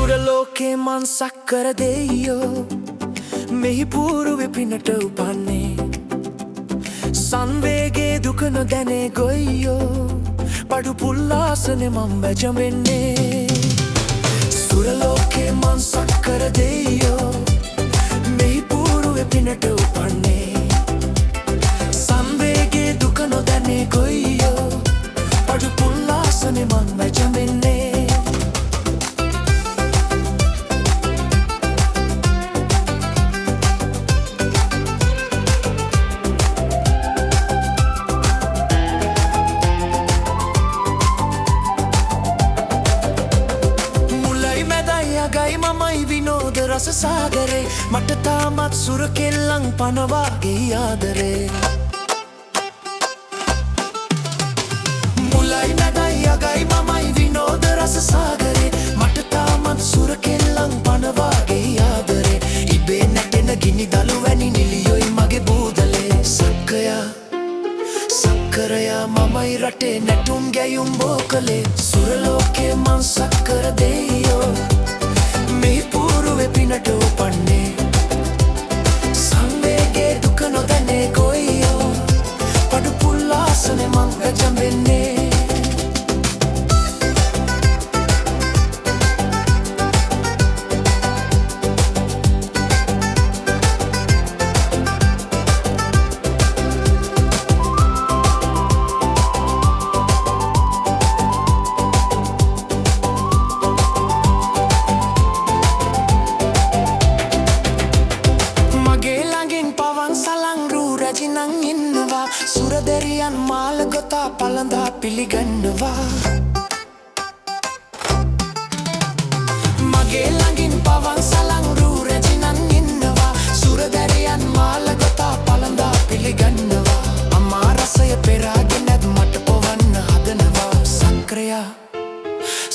සුරලෝකේ මන් සක්කර දෙයියෝ මෙහි පූරුවෙ පිනට උපන්නේ සංවේගේ දුක නොදැනේ ගොයියෝ පඩු පුල්ලාසනෙ මං වැජඹෙන්නේ සුරලෝකේ මන් සක්කර දෙයියෝ මෙහි පූරුවෙ පිනට උපන්නේ සංවේගේ දුක නොදැනේ ගොයියෝ පඩු පුල්ලාසනෙ මං වැජඹෙන්නේ ගයි මමයි විනෝද රස සාගරේ මට තාමත් සුර කෙල්ලන් පනවාගේ ආදරේ මුලයි මැදයි අගයි මමයි විනෝද රස සාගරේ මට තාමත් සුර කෙල්ලන් පනවාගේ ආදරේ ඉබේ නැටෙන ගිනි දළු වැනි නිලියොයි මගේ බූදලේ සක්කයා සක්කරයා මමයි රටේ නැටුම් ගැයුම් බෝකලේ සුරලෝකේ මං සක්කර දෙයියෝ මෙහි පූරුවෙ පිනට උපන්නේ සංවේගේ දුක නොදැනේ ගොයියෝ පඩු පුල්ලාසනෙ මං වැජඹෙන්නේ රැජිනං ඉන්නවා සුරදෙරියන් මාල ගොතා පළඳා පිළිගන්නවා මගේ ළඟින් පවන් සලංරු රැජිනං ඉන්නවා සුරදෙරියන් මාල ගොතා පළඳා පිළිගන්නවා අමා රසය පෙරාගෙන ඇත් මට පොවන්න හදනවා සක්‍රයා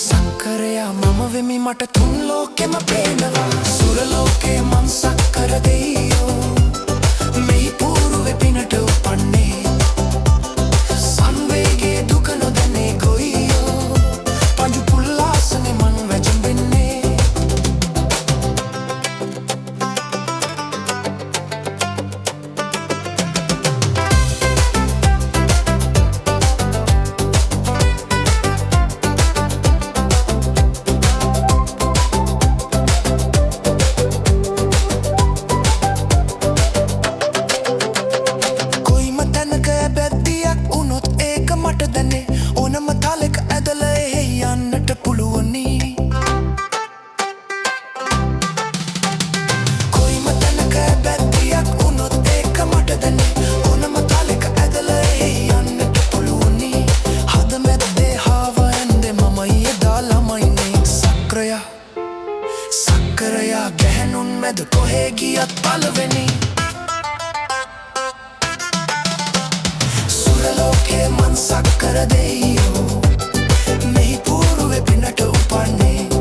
සක්කරයා මම වෙමි මට තුන් ලෝකෙම පේනවා සුරලෝකේ මං සක්කර දෙයියෝ මෙහි පූරුවෙ පිනට උපන්නේ සංවේගේ දුක නොදැනේ ගොයියෝ පඳු පුල්ලාසනෙ මං වැජඹෙන්නේ ඕනම තාලෙක ඇදල එහෙ යන්නට පුළුවනි කොයිම තැනක බැද්දියක් වුණොත් ඒක මට දැනේ ඕනම තාලෙක ඇදල එහෙ යන්නට පුළුවනි හද මැද්දේ හාව ඇන්දේ මමයි එදා ළමයිනේ සක්‍රයා සක්කරයා ගැහැණුන් මැද කොහේ ගියත් පළවෙනි සුරලෝකේ මං සක්කර දෙයියෝ මෙහි පූරුවෙ පිනට උපන්නේ